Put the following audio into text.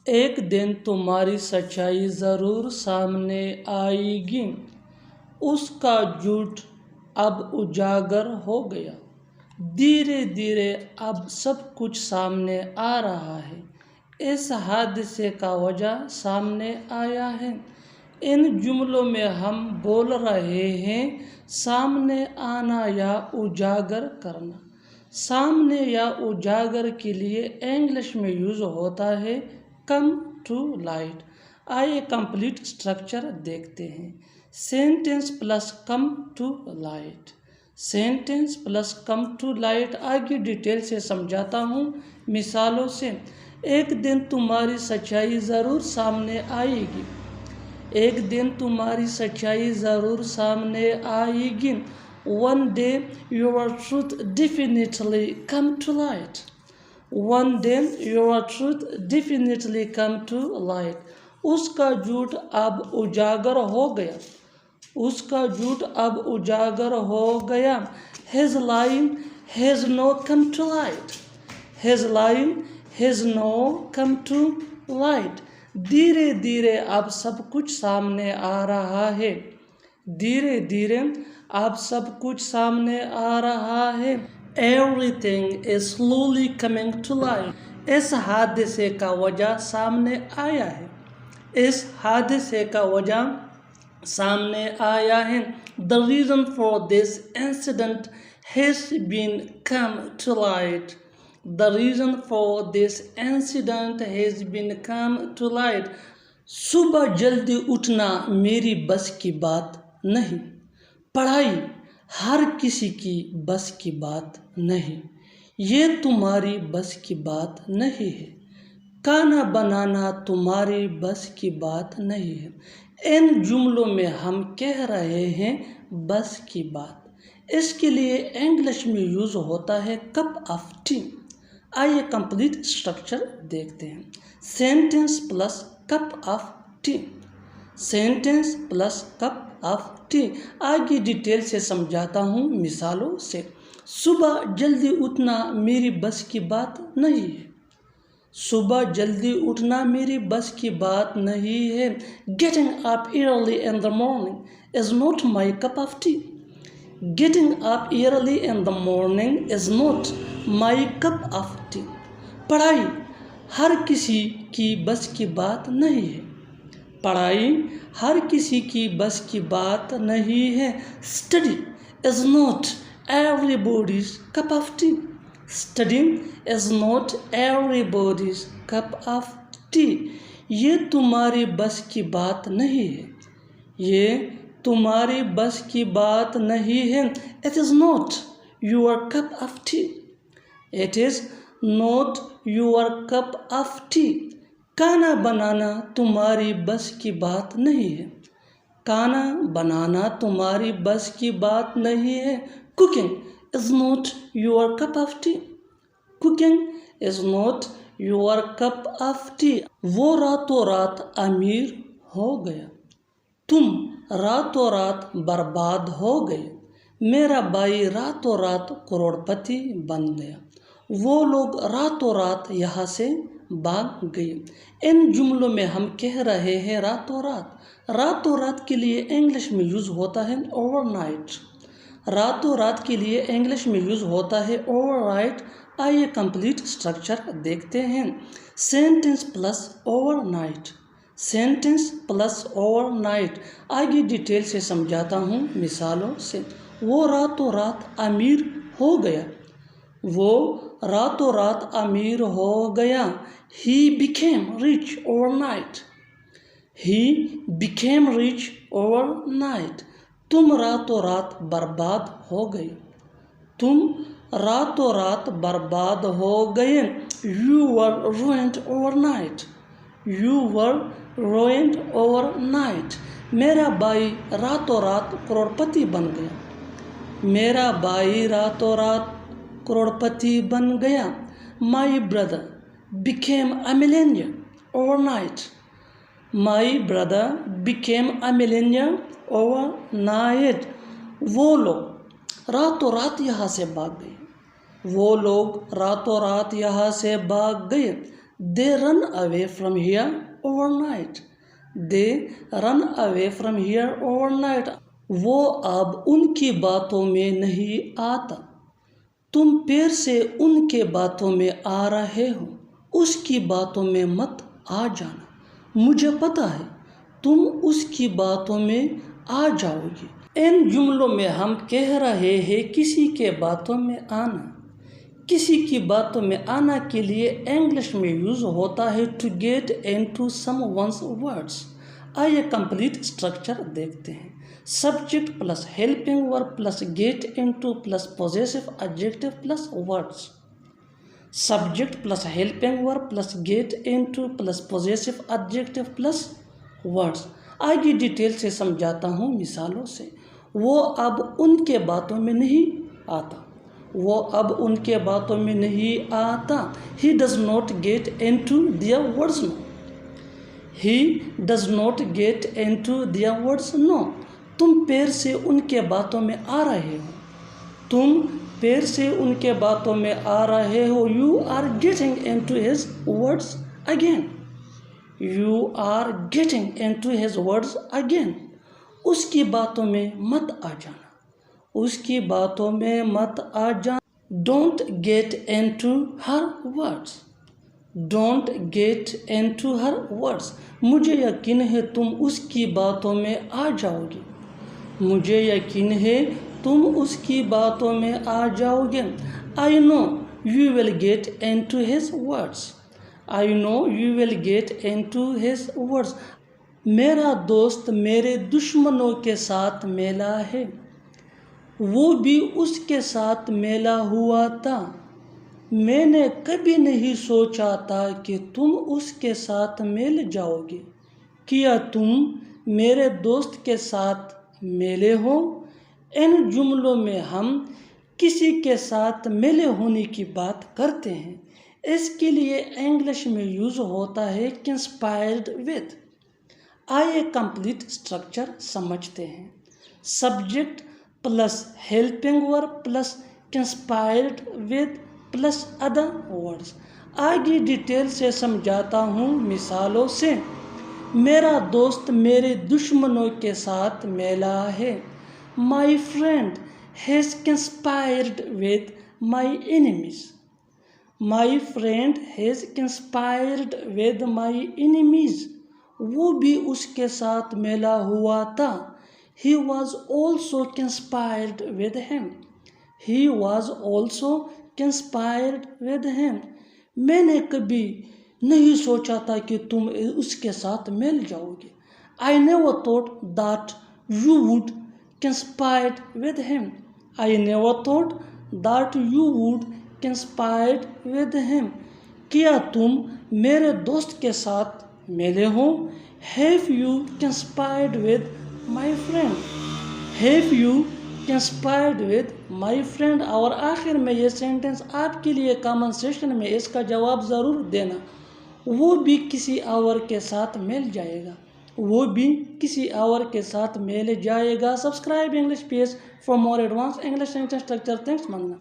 एक दिन तुम्हारी सच्चाई ज़रूर सामने आएगी। उसका झूठ अब उजागर हो गया। धीरे धीरे अब सब कुछ सामने आ रहा है। इस हादसे का वजह सामने आया है। इन जुमलों में हम बोल रहे हैं सामने आना या उजागर करना। सामने या उजागर के लिए इंग्लिश में यूज़ होता है कम टू लाइट। आइए कंप्लीट स्ट्रक्चर देखते हैं। Sentence plus come to light. Sentence plus come to light आगे डिटेल से समझाता हूँ मिसालों से। एक दिन तुम्हारी सच्चाई ज़रूर सामने आएगी। एक दिन तुम्हारी सच्चाई ज़रूर सामने आएगी। One day your truth definitely come to light. One day your truth definitely come to light. उसका झूठ अब उजागर हो गया। उसका झूठ अब उजागर हो गया। His lie has no come to light. His lie has no come to light. धीरे धीरे अब सब कुछ सामने आ रहा है। धीरे धीरे अब सब कुछ सामने आ रहा है। Everything is slowly coming to light. इस हादसे का वजह सामने आया है। इस हादसे का वजह सामने आया है। The reason for this incident has been come to light. The reason for this incident has been come to light. सुबह जल्दी उठना मेरी बस की बात नहीं। पढ़ाई हर किसी की बस की बात नहीं। ये तुम्हारी बस की बात नहीं है। खाना बनाना तुम्हारी बस की बात नहीं है। इन जुमलों में हम कह रहे हैं बस की बात। इसके लिए इंग्लिश में यूज़ होता है कप ऑफ टी। आइए कंप्लीट स्ट्रक्चर देखते हैं। Sentence plus cup of T. Sentence plus cup of T आगे डिटेल से समझाता हूँ मिसालों से। सुबह जल्दी उठना मेरी बस की बात नहीं है। सुबह जल्दी उठना मेरी बस की बात नहीं है। Getting up early in the morning is not my cup of tea. Getting up early in the morning is not my cup of tea. पढ़ाई हर किसी की बस की बात नहीं है। पढ़ाई हर किसी की बस की बात नहीं है। Study is not everybody's cup of tea. Studying is not everybody's cup of tea. ये तुम्हारी बस की बात नहीं है। ये तुम्हारी बस की बात नहीं है। It is not your cup of tea. It is not your cup of tea. खाना बनाना तुम्हारी बस की बात नहीं है। खाना बनाना तुम्हारी बस की बात नहीं है। Cooking is not your cup of tea. Cooking is not your cup of tea. वो रातों रात अमीर हो गया। तुम रातों रात बर्बाद हो गए। मेरा भाई रातों रात करोड़पति बन गया। वो लोग रातों रात यहाँ से भाग गए। इन जुमलों में हम कह रहे हैं रातों रात। रातों रात के लिए इंग्लिश में यूज़ होता है ओवरनाइट। रातों रात के लिए इंग्लिश में यूज़ होता है ओवरनाइट। आइए कंप्लीट स्ट्रक्चर देखते हैं। Sentence plus overnight. Sentence plus overnight आगे डिटेल से समझाता हूँ मिसालों से। वो रातों रात अमीर हो गया। वो रातों रात अमीर हो गया। He became rich overnight. He became rich overnight. तुम रातों रात बर्बाद हो गए। तुम रातों रात बर्बाद हो गए। You were ruined overnight. You were ruined overnight. मेरा भाई रातों रात करोड़पति बन गया। मेरा भाई रातों रात करोड़पति बन गया। My brother became a millionaire overnight. My brother became a millionaire overnight. वो लोग रातों रात यहाँ से भाग गए। वो लोग रातों रात यहाँ से भाग गए। They run away from here overnight. They run away from here overnight. वो अब उनकी बातों में नहीं आता। तुम फिर से उनके बातों में आ रहे हो, उसकी बातों में मत आ जाना। मुझे पता है तुम उसकी बातों में आ जाओगे। इन जुमलों में हम कह रहे हैं किसी के बातों में आना। किसी की बातों में आना के लिए इंग्लिश में यूज होता है to get into someone's words. आइए कंप्लीट स्ट्रक्चर देखते हैं। Subject plus helping verb plus get into plus possessive adjective plus words. Subject plus helping verb plus get into plus possessive adjective plus words. आगे detail से समझाता हूँ मिसालों से। वो अब उनके बातों में नहीं आता। वो अब उनके बातों में नहीं आता। He does not get into their words no. He does not get into their words no. तुम पैर से उनके बातों में आ रहे हो। तुम पैर से उनके बातों में आ रहे हो। You are getting into his words again. You are getting into his words again. उसकी बातों में मत आ जाना। उसकी बातों में मत आ जाना। Don't get into her words. Don't get into her words. मुझे यकीन है तुम उसकी बातों में आ जाओगे। मुझे यकीन है तुम उसकी बातों में आ जाओगे। I know you will get into his words. I know you will get into his words. मेरा दोस्त मेरे दुश्मनों के साथ मिला है। वो भी उसके साथ मिला हुआ था। मैंने कभी नहीं सोचा था कि तुम उसके साथ मिल जाओगे। क्या तुम मेरे दोस्त के साथ मिले हो? इन जुमलों में हम किसी के साथ मिले होने की बात करते हैं। इसके लिए इंग्लिश में यूज होता है कंस्पायर्ड विद। आइए कंप्लीट स्ट्रक्चर समझते हैं। Subject plus helping verb plus conspired with plus other words. आगे डिटेल से समझाता हूँ मिसालों से। मेरा दोस्त मेरे दुश्मनों के साथ मिला है। My friend has conspired with my enemies. My friend has conspired with my enemies. वो भी उसके साथ मिला हुआ था। He was also conspired with him. He was also conspired with him. मैंने कभी नहीं सोचा था कि तुम उसके साथ मिल जाओगे। I never thought that you would conspire with him. I never thought that you would conspire with him. क्या तुम मेरे दोस्त के साथ मिले हो? Have you conspired with my friend? Have you conspired with my friend? और आखिर में ये सेंटेंस आपके लिए कमेंट सेक्शन में इसका जवाब ज़रूर देना। वो भी किसी और के साथ मिल जाएगा। वो भी किसी और के साथ मिल जाएगा। Subscribe English page for more advance English sentence structure. Thanks मंगना।